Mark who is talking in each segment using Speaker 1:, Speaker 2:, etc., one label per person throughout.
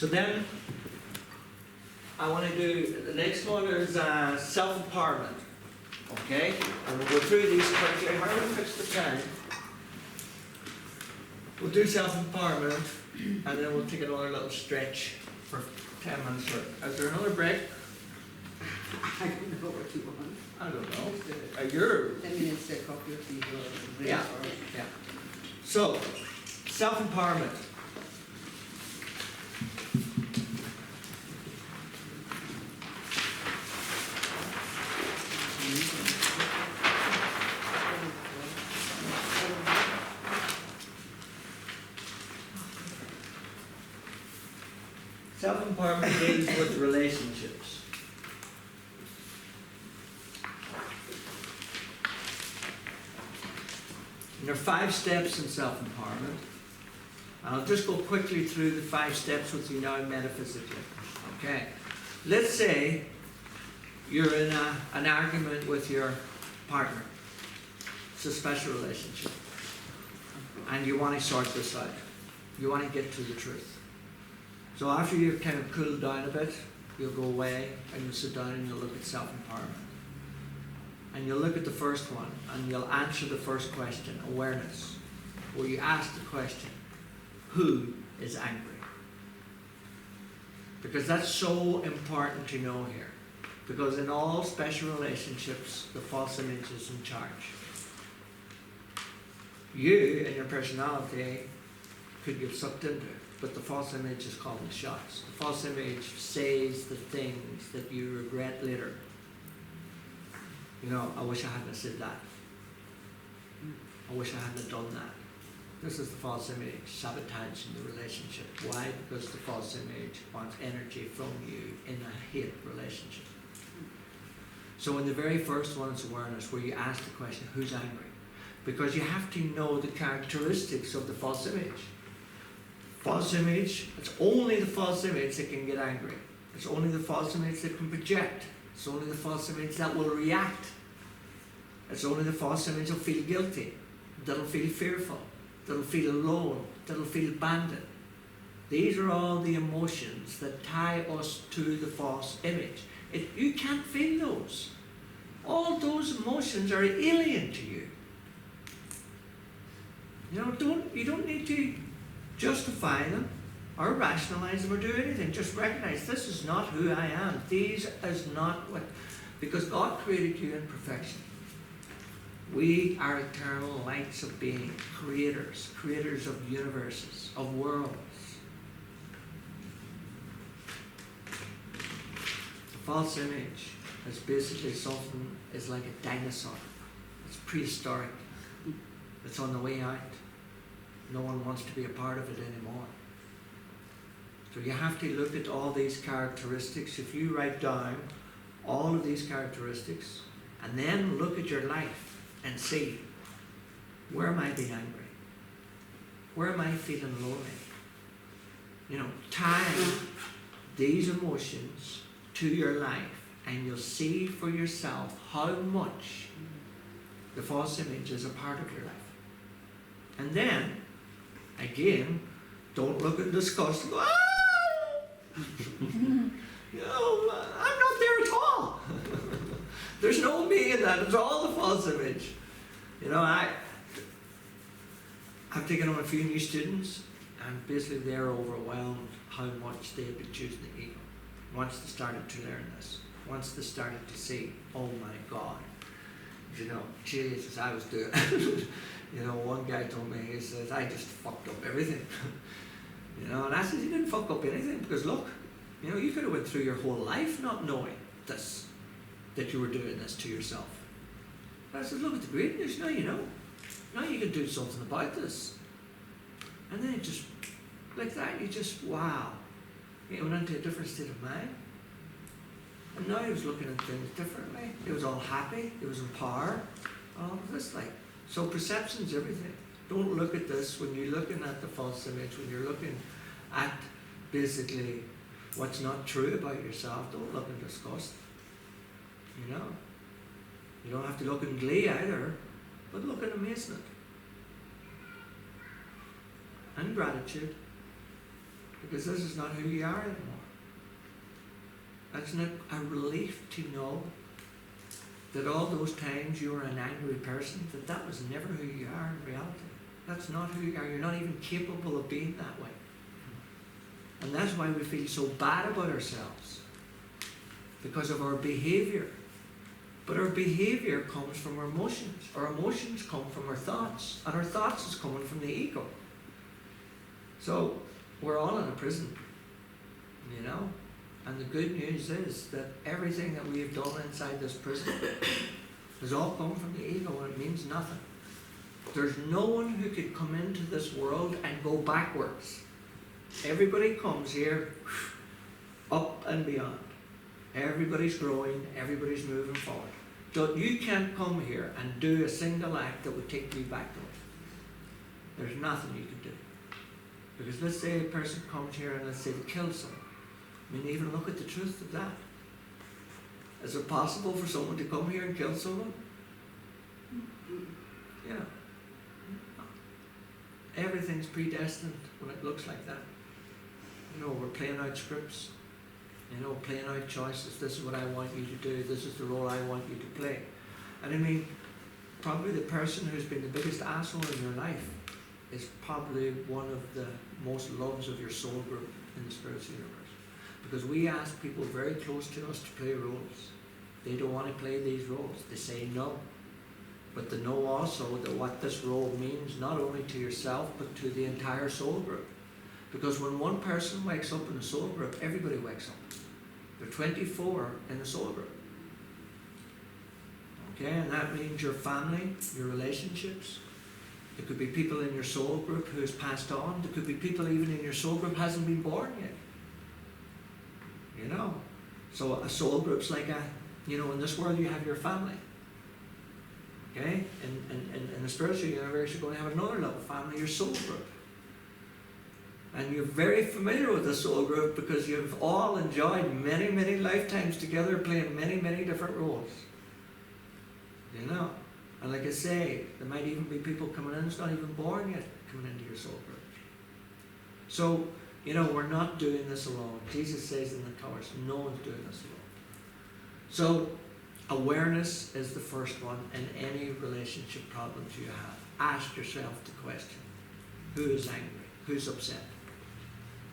Speaker 1: So then, I want to do, the next one is self-empowerment. Okay? And we'll go through these quickly. How do we fix the time? We'll do self-empowerment, and then we'll take another little stretch for 10 minutes. Is there another break?
Speaker 2: I don't know what you want.
Speaker 1: I don't know. You're...
Speaker 2: 10 minutes to coffee or tea or break
Speaker 1: Yeah.
Speaker 2: or...
Speaker 1: Yeah. So, self-empowerment. Self-empowerment deals with relationships. And there are 5 steps in self-empowerment. And I'll just go quickly through the 5 steps with you now metaphysically. Okay. Let's say you're in an argument with your partner. It's a special relationship. And you want to sort this out. You want to get to the truth. So after you've kind of cooled down a bit, you'll go away and you'll sit down and you'll look at self-empowerment. And you'll look at the first one and you'll answer the first question, awareness, where you ask the question, who is angry? Because that's so important to know here. Because in all special relationships, the false image is in charge. You and your personality could get sucked into it, but the false image is calling the shots. The false image says the things that you regret later. You know, I wish I hadn't said that. I wish I hadn't done that. This is the false image sabotaging the relationship. Why? Because the false image wants energy from you in a hate relationship. So in the very first one is awareness, where you ask the question, who's angry? Because you have to know the characteristics of the false image. False image, it's only the false image that can get angry. It's only the false image that can project. It's only the false image that will react. It's only the false image that'll feel guilty, that'll feel fearful, that'll feel alone, that'll feel abandoned. These are all the emotions that tie us to the false image. You can't feel those. All those emotions are alien to you. You know, you don't need to justify them or rationalize them or do anything. Just recognize this is not who I am. These is not what, because God created you in perfection. We are eternal lights of being, creators of universes, of worlds. The false image is basically something, is like a dinosaur. It's prehistoric. It's on the way out. No one wants to be a part of it anymore. So you have to look at all these characteristics. If you write down all of these characteristics and then look at your life and see, where am I being angry? Where am I feeling lonely? You know, tie these emotions to your life and you'll see for yourself how much the false image is a part of your life. And then, again, don't look in disgust and go, you know, I'm not there at all. There's no me in that. It's all the false image. You know, I've taken on a few new students, and basically they're overwhelmed how much they've been choosing the ego. Once they started to learn this, once they started to see, oh my God, you know, Jesus, I was doing. You know, one guy told me, he says, I just fucked up everything. You know, and I said, you didn't fuck up anything, because look, you know, you could have went through your whole life not knowing this, that you were doing this to yourself. But I said, look at the great news, now you know. Now you can do something about this. And then it just, like that, you just, wow. He went into a different state of mind. And now he was looking at things differently. He was all happy, he was in power, all of this, like. So perception's everything. Don't look at this when you're looking at the false image, when you're looking at basically what's not true about yourself. Don't look in disgust. You know? You don't have to look in glee either, but look in amazement and gratitude Because this is not who you are anymore. Isn't it a relief to know that all those times you were an angry person, that was never who you are in reality? That's not who you are. You're not even capable of being that way. And that's why we feel so bad about ourselves. Because of our behaviour. But our behaviour comes from our emotions. Our emotions come from our thoughts. And our thoughts is coming from the ego. So, we're all in a prison. You know? And the good news is that everything that we have done inside this prison has all come from the ego, and it means nothing. There's no one who could come into this world and go backwards. Everybody comes here up and beyond. Everybody's growing, everybody's moving forward. So you can't come here and do a single act that would take you backwards. There's nothing you can do. Because let's say a person comes here and let's say they kill someone. I mean, even look at the truth of that. Is it possible for someone to come here and kill someone? Yeah. Everything's predestined when it looks like that. You know, we're playing out scripts. You know, playing out choices. This is what I want you to do. This is the role I want you to play. And I mean, probably the person who's been the biggest asshole in your life is probably one of the most loves of your soul group in the spiritual universe. Because we ask people very close to us to play roles. They don't want to play these roles. They say no. But they know also that what this role means, not only to yourself, but to the entire soul group. Because when one person wakes up in the soul group, everybody wakes up. There are 24 in the soul group. Okay, and that means your family, your relationships. There could be people in your soul group who has passed on. There could be people even in your soul group who hasn't been born yet. You know? So a soul group's like a, you know, in this world you have your family. Okay? In the spiritual universe you're going to have another level family, your soul group. And you're very familiar with the soul group because you've all enjoyed many, many lifetimes together playing many, many different roles. You know? And like I say, there might even be people coming in that's not even born yet coming into your soul group. So, you know, we're not doing this alone. Jesus says in the Course, no one's doing this alone. So, awareness is the first one in any relationship problems you have. Ask yourself the question, who is angry? Who's upset?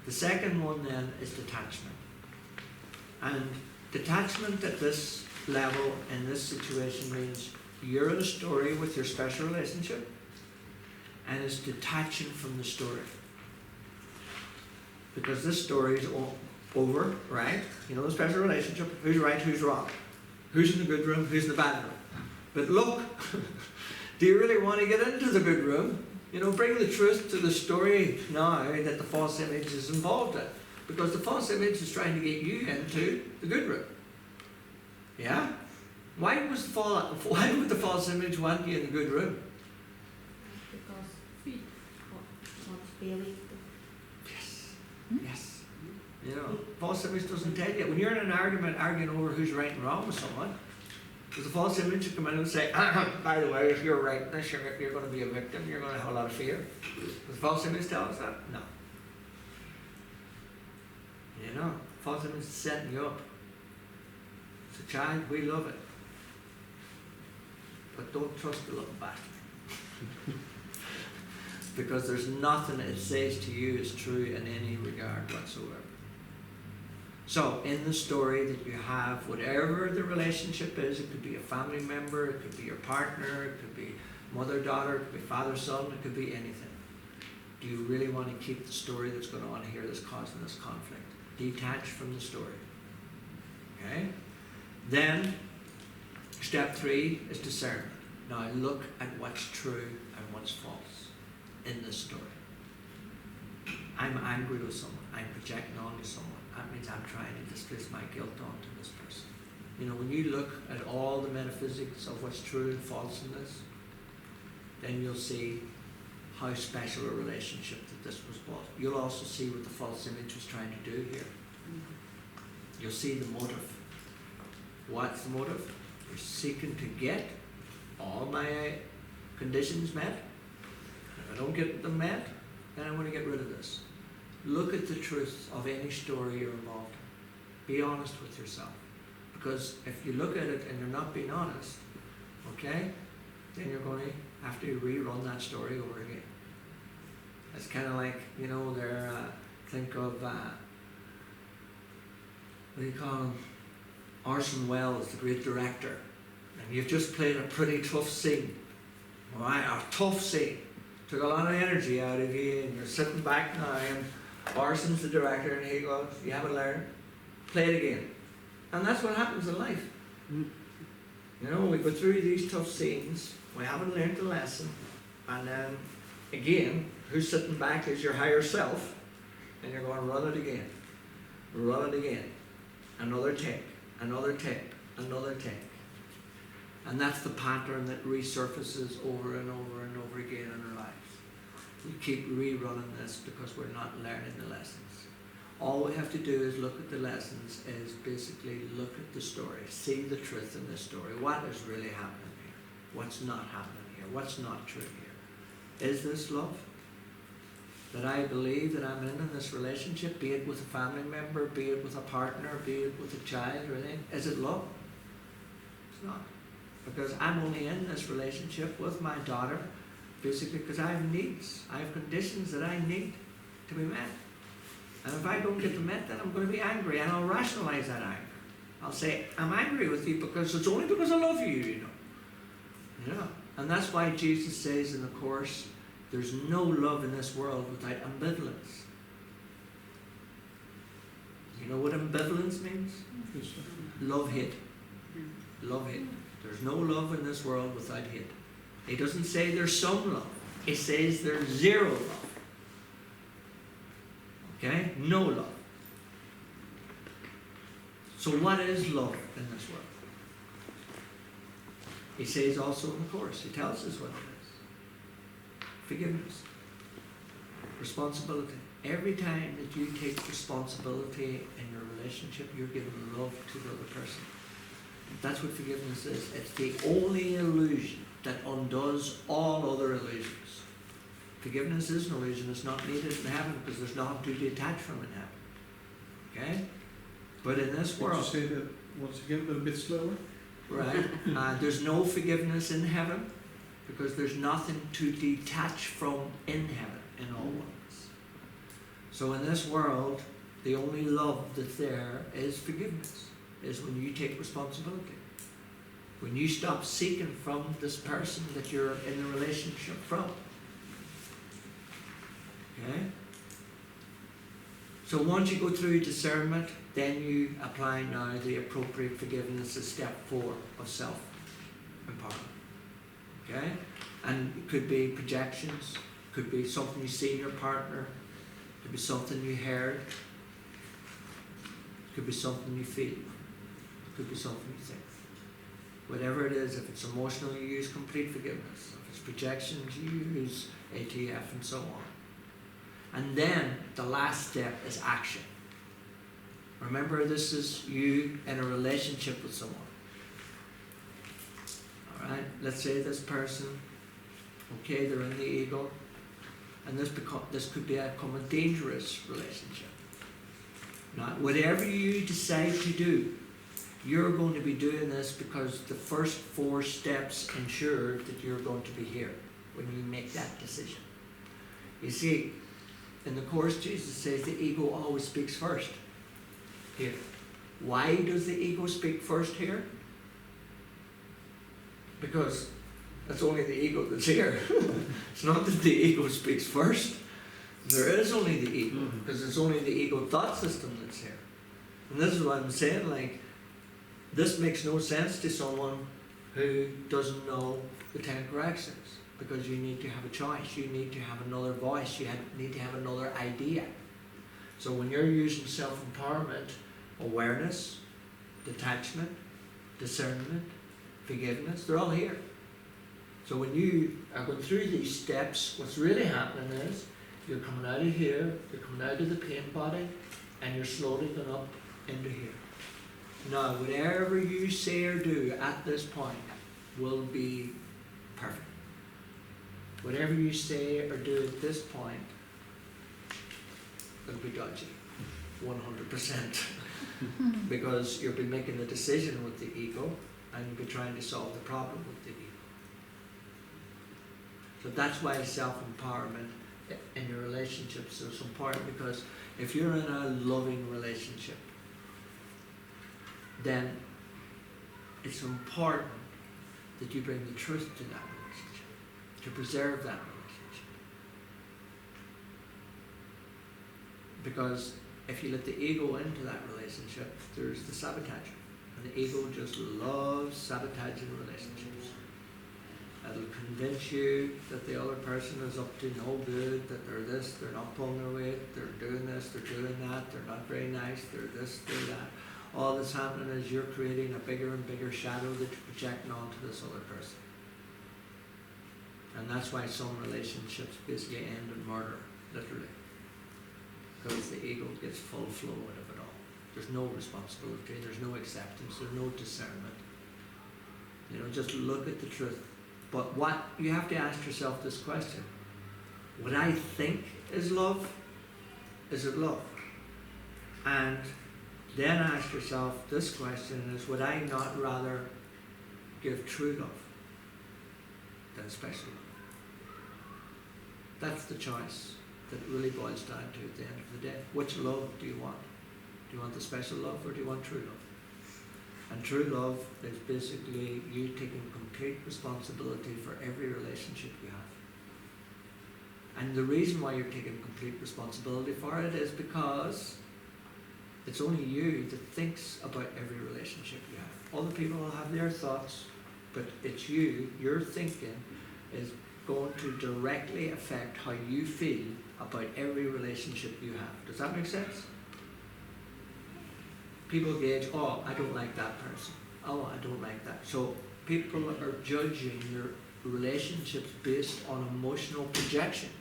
Speaker 1: The second one then is detachment. And detachment at this level, in this situation, means you're in a story with your special relationship and it's detaching from the story. Because this story is over, right? You know, the special relationship, who's right, who's wrong? Who's in the good room, who's in the bad room? But look, do you really want to get into the good room? You know, bring the truth to the story now that the false image is involved in. Because the false image is trying to get you into the good room. Yeah? Why would the false image want you in the good room?
Speaker 3: Because feet wants belly.
Speaker 1: Yes. Yes. You know, false image doesn't tell you. When you're in an argument arguing over who's right and wrong with someone, does the false image will come in and say, by the way, if you're right, you're going to be a victim, you're going to have a lot of fear. Does the false image tell us that? No. You know, false image is setting you up. It's a child, we love it. But don't trust the love back. Because there's nothing it says to you is true in any regard whatsoever. So, in the story that you have, whatever the relationship is, it could be a family member, it could be your partner, it could be mother-daughter, it could be father-son, it could be anything. Do you really want to keep the story that's going on here that's causing this conflict? Detach from the story. Okay? Then, step 3 is discernment. Now look at what's true and what's false in this story. I'm angry with someone. I'm projecting onto someone. That means I'm trying to displace my guilt onto this person. You know, when you look at all the metaphysics of what's true and false in this, then you'll see how special a relationship that this was brought. You'll also see what the false image was trying to do here. You'll see the motive. What's the motive? You're seeking to get all my conditions met. If I don't get them met, then I want to get rid of this. look at the truth of any story you're involved in. Be honest with yourself. Because if you look at it and you're not being honest, okay, then you're going to have to rerun that story over again. It's kind of like, think of, what do you call him? Orson Welles, the great director. And you've just played a pretty tough scene. Alright, a tough scene. Took a lot of energy out of you, and you're sitting back now, and Orson's the director, and he goes, you haven't learned, play it again. And that's what happens in life. We go through these tough scenes, we haven't learned the lesson, and then, again, who's sitting back is your higher self, and you're going, run it again. Run it again. Another take, another take, another take. And that's the pattern that resurfaces over and over and over again in our lives. We keep rerunning this because we're not learning the lessons. All we have to do is look at the lessons, is basically look at the story, see the truth in the story. What is really happening here? What's not happening here? What's not true here? Is this love? That I believe that I'm in this relationship, be it with a family member, be it with a partner, be it with a child or anything, is it love? It's not. Because I'm only in this relationship with my daughter, basically because I have needs. I have conditions that I need to be met. And if I don't get them met, then I'm going to be angry, and I'll rationalize that anger. I'll say, I'm angry with you because it's only because I love you, And that's why Jesus says in the Course, there's no love in this world without ambivalence. You know what ambivalence means? Love-hate. Love-hate. There's no love in this world without hate. He doesn't say there's some love. He says there's zero love. Okay? No love. So what is love in this world? He says also in the Course, he tells us what it is. Forgiveness. Responsibility. Every time that you take responsibility in your relationship, you're giving love to the other person. That's what forgiveness is. It's the only illusion that undoes all other illusions. Forgiveness is an illusion. It's not needed in heaven because there's nothing to detach from in heaven. Okay? But in this world...
Speaker 4: Could you say that once again, a little bit slower?
Speaker 1: Right. There's no forgiveness in heaven because there's nothing to detach from in heaven, in all ones. So in this world, the only love that's there is forgiveness. Is when you take responsibility. When you stop seeking from this person that you're in the relationship from. Okay? So once you go through discernment, then you apply now the appropriate forgiveness as step 4 of self-empowerment. Okay? And it could be projections, could be something you see in your partner, could be something you heard, could be something you feel. Could be something you think. Whatever it is, if it's emotional, you use complete forgiveness. If it's projections, you use ATF and so on. And then the last step is action. Remember, this is you in a relationship with someone. Alright, let's say this person, okay, they're in the ego, and this could become a dangerous relationship. Now, whatever you decide to do, you're going to be doing this because the first 4 steps ensure that you're going to be here when you make that decision. You see, in the Course, Jesus says the ego always speaks first here. Why does the ego speak first here? Because it's only the ego that's here. It's not that the ego speaks first. There is only the ego, because it's only the ego thought system that's here. And this is what I'm saying, like, this makes no sense to someone who doesn't know the 10 corrections, because you need to have a choice, you need to have another voice, you need to have another idea. So when you're using self-empowerment, awareness, detachment, discernment, forgiveness, they're all here. So when you are going through these steps, what's really happening is you're coming out of here, you're coming out of the pain body, and you're slowly going up into here. Now, whatever you say or do at this point will be perfect. Whatever you say or do at this point it'll be dodgy, 100%. Because you'll be making a decision with the ego and you'll be trying to solve the problem with the ego. So that's why self-empowerment in your relationships is so important, because if you're in a loving relationship, then it's important that you bring the truth to that relationship, to preserve that relationship. Because if you let the ego into that relationship, there's the sabotager. And the ego just loves sabotaging relationships. It'll convince you that the other person is up to no good, that they're this, they're not pulling their weight, they're doing this, they're doing that, they're not very nice, they're this, they're that. All that's happening is you're creating a bigger and bigger shadow that you're projecting onto this other person. And that's why some relationships basically end in murder, literally. Because the ego gets full flow out of it all. There's no responsibility, there's no acceptance, there's no discernment. You know, just look at the truth. But what you have to ask yourself this question: what I think is love, is it love? And then ask yourself this question: is would I not rather give true love than special love? That's the choice that it really boils down to at the end of the day. Which love do you want? Do you want the special love or do you want true love? And true love is basically you taking complete responsibility for every relationship you have. And the reason why you're taking complete responsibility for it is because it's only you that thinks about every relationship you have. Other people will have their thoughts, but it's you, your thinking is going to directly affect how you feel about every relationship you have. Does that make sense? People gauge, oh, I don't like that person. Oh, I don't like that. So people are judging your relationships based on emotional projections.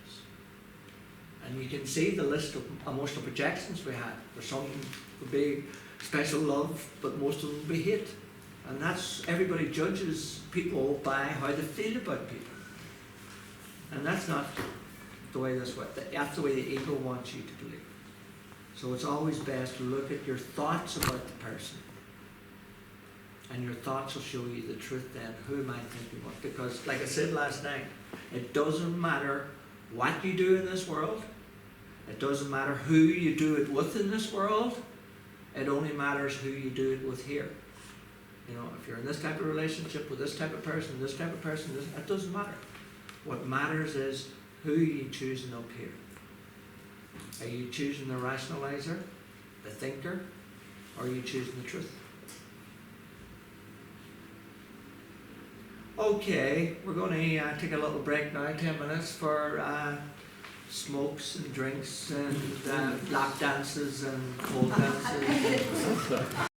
Speaker 1: And you can see the list of emotional projections we had. There's some would be special love, but most of them would be hate. And that's, everybody judges people by how they feel about people. And that's not the way this works. That's the way the ego wants you to believe. So it's always best to look at your thoughts about the person. And your thoughts will show you the truth then. Who am I thinking of? Because, like I said last night, it doesn't matter what you do in this world. It doesn't matter who you do it with in this world. It only matters who you do it with here. You know, if you're in this type of relationship with this type of person, it doesn't matter. What matters is who you choosing up here. Are you choosing the rationalizer, the thinker, or are you choosing the truth? Okay, we're going to take a little break now, 10 minutes for smokes and drinks and lap dances and pole dances.